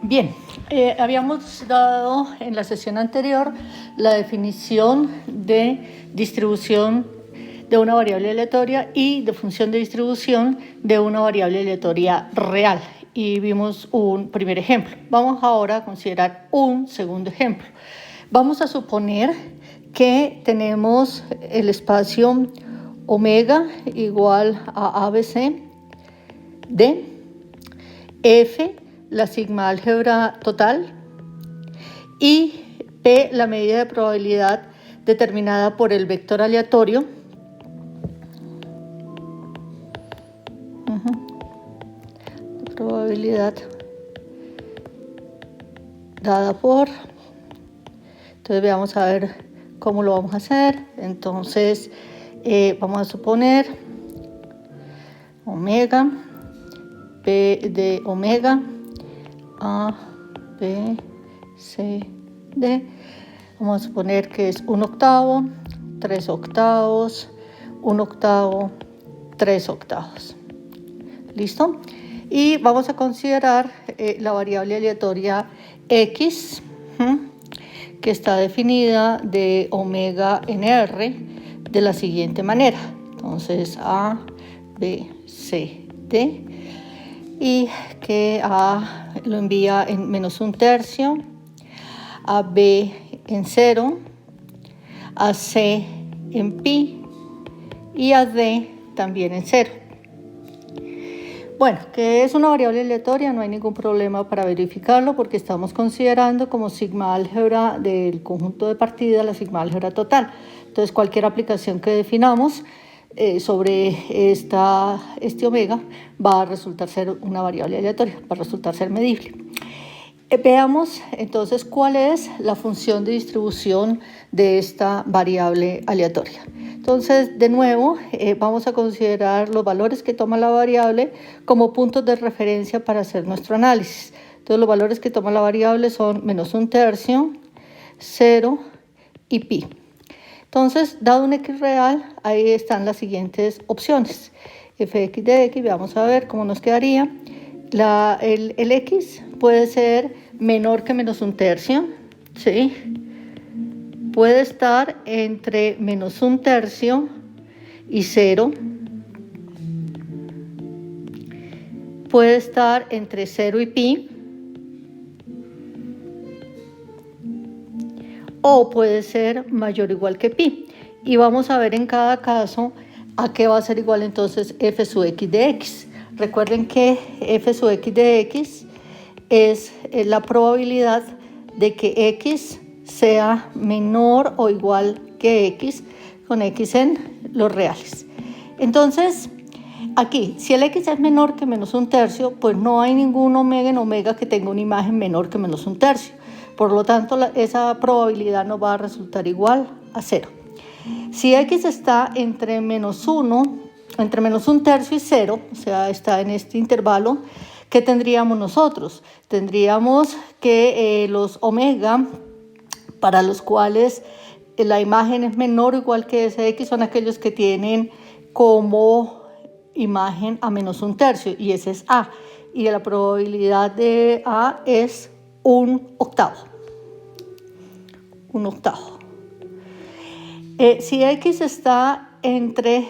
Bien, habíamos dado en la sesión anterior la definición de distribución de una variable aleatoria y de función de distribución de una variable aleatoria real. Y vimos un primer ejemplo. Vamos ahora a considerar un segundo ejemplo. Vamos a suponer que tenemos el espacio omega igual a ABC de F, la sigma álgebra total, y P, la medida de probabilidad determinada por el vector aleatorio. Probabilidad dada por. Entonces vamos a ver cómo lo vamos a hacer. Entonces vamos a suponer omega, P de omega, A, B, C, D. Vamos a suponer que es 1/8, 3/8, 1/8, 3/8. ¿Listo? Y vamos a considerar la variable aleatoria X, que está definida de omega en R de la siguiente manera. Entonces, A, B, C, D. Y que A lo envía en -1/3, a B en 0, a C en pi y a D también en 0. Bueno, que es una variable aleatoria, no hay ningún problema para verificarlo porque estamos considerando como sigma álgebra del conjunto de partida la sigma álgebra total. Entonces, cualquier aplicación que definamos sobre este omega va a resultar ser una variable aleatoria, va a resultar ser medible. Veamos entonces cuál es la función de distribución de esta variable aleatoria. Entonces, de nuevo, vamos a considerar los valores que toma la variable como puntos de referencia para hacer nuestro análisis. Entonces, los valores que toma la variable son -1/3, 0 y pi. Entonces, dado un x real, ahí están las siguientes opciones. Fx de x, vamos a ver cómo nos quedaría. El x puede ser menor que -1/3, ¿sí? Puede estar entre -1/3 y 0. Puede estar entre 0 y pi. O puede ser mayor o igual que pi. Y vamos a ver en cada caso a qué va a ser igual entonces f sub x de x. Recuerden que f sub x de x es la probabilidad de que x sea menor o igual que x, con x en los reales. Entonces, aquí, si el x es menor que -1/3, pues no hay ningún omega en omega que tenga una imagen menor que -1/3. Por lo tanto, esa probabilidad nos va a resultar igual a 0. Si x está entre -1/3 y 0, o sea, está en este intervalo, ¿qué tendríamos nosotros? Tendríamos que los omega para los cuales la imagen es menor o igual que ese x son aquellos que tienen como imagen a -1/3 y ese es A. Y la probabilidad de A es 1/8. 1/8. Si x está entre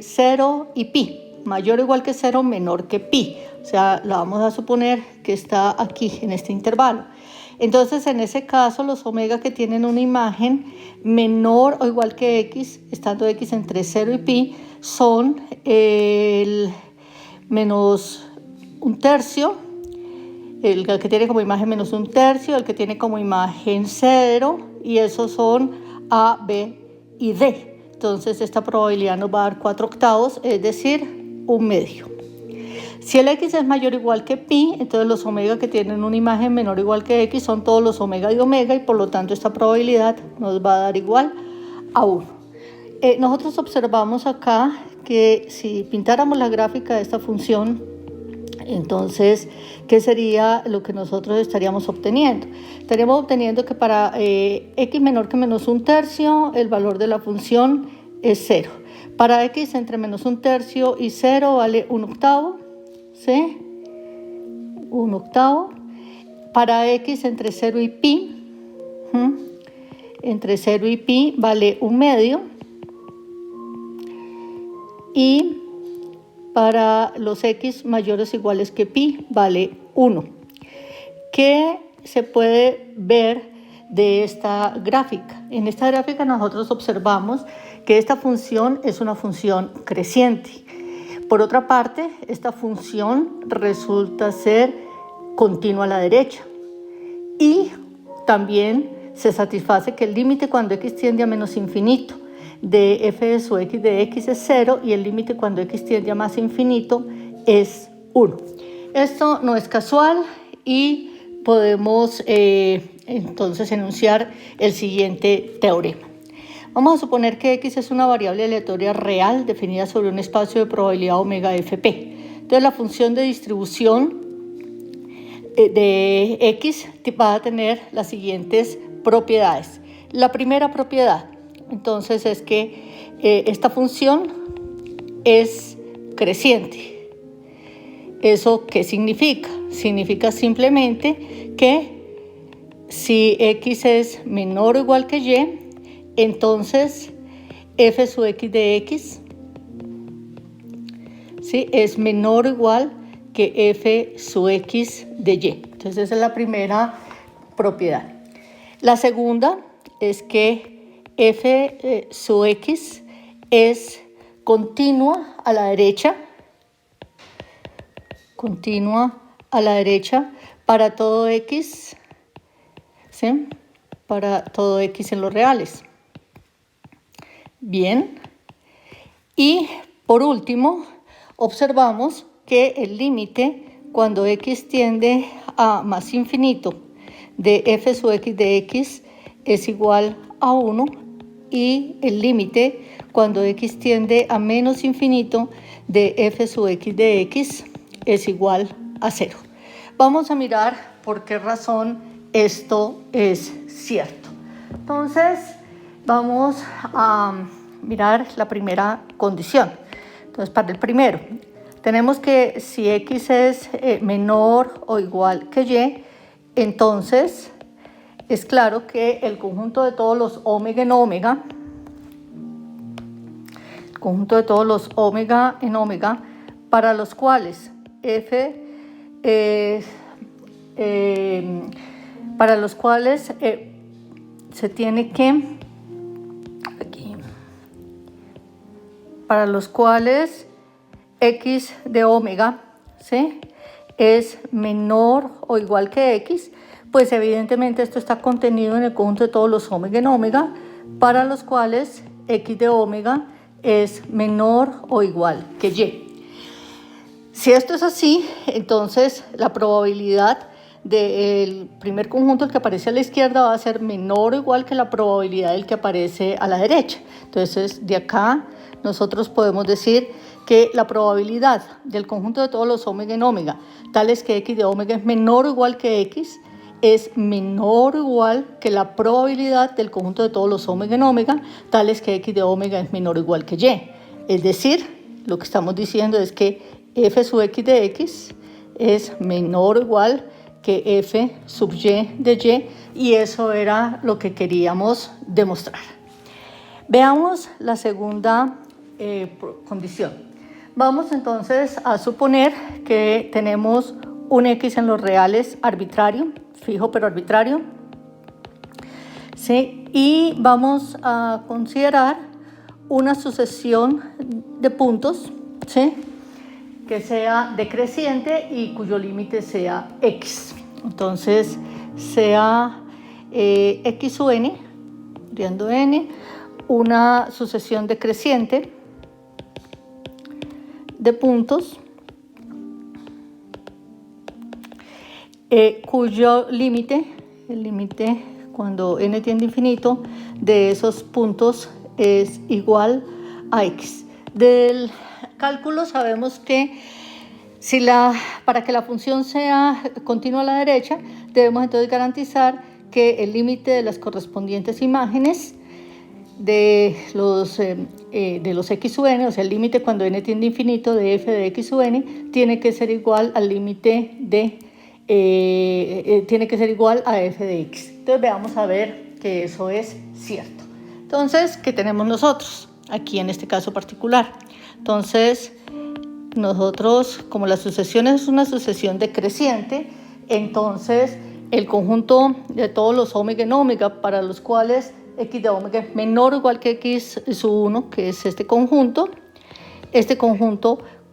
0 y pi, mayor o igual que 0, menor que pi, o sea, la vamos a suponer que está aquí en este intervalo. Entonces, en ese caso, los omega que tienen una imagen menor o igual que x, estando x entre 0 y pi, son el -1/3, el que tiene como imagen -1/3, el que tiene como imagen 0, y esos son A, B y D. Entonces, esta probabilidad nos va a dar 4/8, es decir, 1/2. Si el x es mayor o igual que pi, entonces los omega que tienen una imagen menor o igual que x son todos los omega de omega, y por lo tanto esta probabilidad nos va a dar igual a 1. Nosotros observamos acá que si pintáramos la gráfica de esta función, entonces, ¿qué sería lo que nosotros estaríamos obteniendo? Estaríamos obteniendo que para x menor que -1/3, el valor de la función es 0. Para x entre -1/3 y 0 vale 1/8, ¿sí? 1/8. Para x entre 0 y pi, entre 0 y pi vale 1/2. Y para los x mayores o iguales que pi vale 1. ¿Qué se puede ver de esta gráfica? En esta gráfica nosotros observamos que esta función es una función creciente. Por otra parte, esta función resulta ser continua a la derecha. Y también se satisface que el límite cuando x tiende a menos infinito de f de su x de x es 0 y el límite cuando x tiende a más infinito es 1. Esto no es casual y podemos entonces enunciar el siguiente teorema. Vamos a suponer que x es una variable aleatoria real definida sobre un espacio de probabilidad omega fp. Entonces la función de distribución de x va a tener las siguientes propiedades. La primera propiedad, entonces, es que esta función es creciente. ¿Eso qué significa? Significa simplemente que si x es menor o igual que y, entonces f sub x de x, ¿sí?, es menor o igual que f sub x de y. Entonces esa es la primera propiedad. La segunda es que f sub x es continua a la derecha, para todo x, ¿sí?, para todo x en los reales. Bien, y por último observamos que el límite cuando x tiende a más infinito de f sub x de x es igual a 1 y el límite cuando x tiende a menos infinito de f sub x de x es igual a 0. Vamos a mirar por qué razón esto es cierto. Entonces, vamos a mirar la primera condición. Entonces, para el primero, tenemos que si x es menor o igual que y, entonces es claro que el conjunto de todos los omega en omega, para los cuales se tiene que, para los cuales x de omega, ¿sí?, es menor o igual que x, pues evidentemente esto está contenido en el conjunto de todos los omega en omega, para los cuales x de omega es menor o igual que y. Si esto es así, entonces la probabilidad del primer conjunto, el que aparece a la izquierda, va a ser menor o igual que la probabilidad del que aparece a la derecha. Entonces, de acá nosotros podemos decir que la probabilidad del conjunto de todos los omega en omega, tales que x de omega es menor o igual que x, es menor o igual que la probabilidad del conjunto de todos los omega en omega, tales que x de omega es menor o igual que y. Es decir, lo que estamos diciendo es que f sub x de x es menor o igual que f sub y de y eso era lo que queríamos demostrar. Veamos la segunda condición. Vamos entonces a suponer que tenemos un x en los reales arbitrario, fijo pero arbitrario, ¿sí?, y vamos a considerar una sucesión de puntos, ¿sí?, que sea decreciente y cuyo límite sea x. Entonces, sea x sub n, siendo n, una sucesión decreciente de puntos cuyo límite, el límite cuando n tiende a infinito de esos puntos es igual a x. Del cálculo sabemos que para que la función sea continua a la derecha, debemos entonces garantizar que el límite de las correspondientes imágenes de los x sub n, o sea, el límite cuando n tiende a infinito de f de x sub n, tiene que ser igual al límite de tiene que ser igual a f de x. Entonces veamos a ver que eso es cierto. Entonces, ¿qué tenemos nosotros aquí en este caso particular? Entonces, nosotros, como la sucesión es una sucesión decreciente, entonces el conjunto de todos los omega en omega para los cuales x de omega es menor o igual que x sub 1, que es este conjunto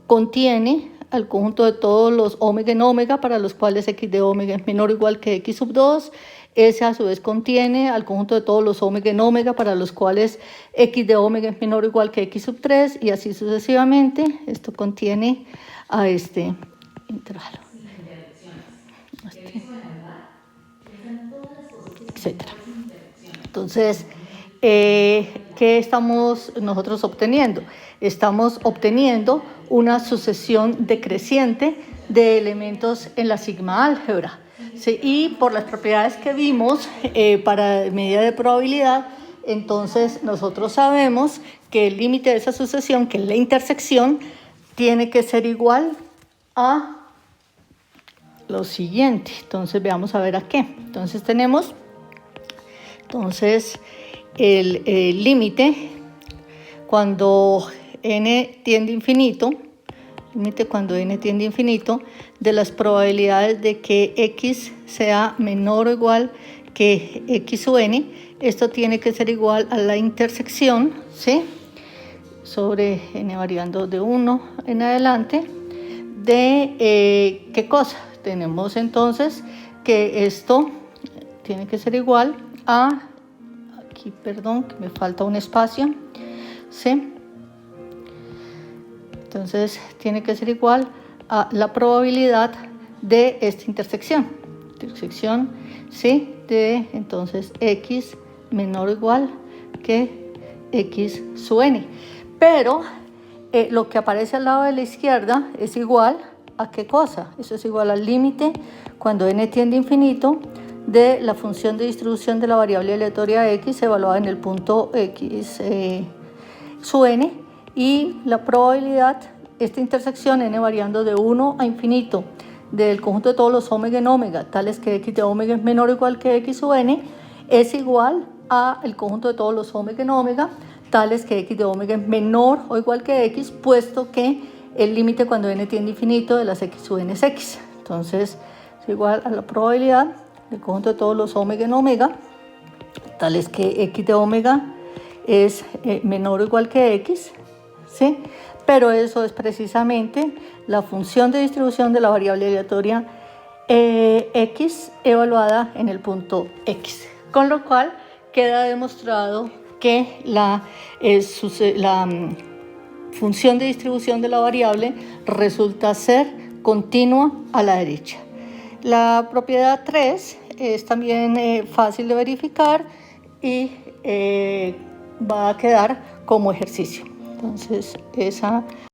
contiene al conjunto de todos los omega en omega para los cuales x de omega es menor o igual que x sub 2. Ese a su vez contiene al conjunto de todos los omega en omega para los cuales x de omega es menor o igual que x sub 3 y así sucesivamente. Esto contiene a este intervalo, etcétera. Entonces, ¿qué estamos nosotros obteniendo? Estamos obteniendo una sucesión decreciente de elementos en la sigma álgebra. ¿Sí? Y por las propiedades que vimos para medida de probabilidad, entonces nosotros sabemos que el límite de esa sucesión, que es la intersección, tiene que ser igual a lo siguiente. Entonces veamos a ver a qué. Entonces tenemos el límite cuando n tiende a infinito, de las probabilidades de que x sea menor o igual que x sub n. Esto tiene que ser igual a la intersección, ¿sí?, sobre n variando de 1 en adelante de ¿qué cosa? Tenemos entonces que esto tiene que ser igual a, aquí perdón, que me falta un espacio, ¿sí? Entonces tiene que ser igual a la probabilidad de esta intersección, ¿sí?, de entonces x menor o igual que x sub n. Pero lo que aparece al lado de la izquierda es igual a ¿qué cosa? Eso es igual al límite cuando n tiende a infinito de la función de distribución de la variable aleatoria x evaluada en el punto x sub n, y la probabilidad, esta intersección n variando de 1 a infinito del conjunto de todos los omega en omega, tales que x de omega es menor o igual que x sub n, es igual a el conjunto de todos los omega en omega, tales que x de omega es menor o igual que x, puesto que el límite cuando n tiende a infinito de las x sub n es x. Entonces es igual a la probabilidad del conjunto de todos los omega en omega, tales que x de omega es menor o igual que x, ¿sí? Pero eso es precisamente la función de distribución de la variable aleatoria x evaluada en el punto x, con lo cual queda demostrado que la función de distribución de la variable resulta ser continua a la derecha. La propiedad 3 es también fácil de verificar y va a quedar como ejercicio. Entonces, esa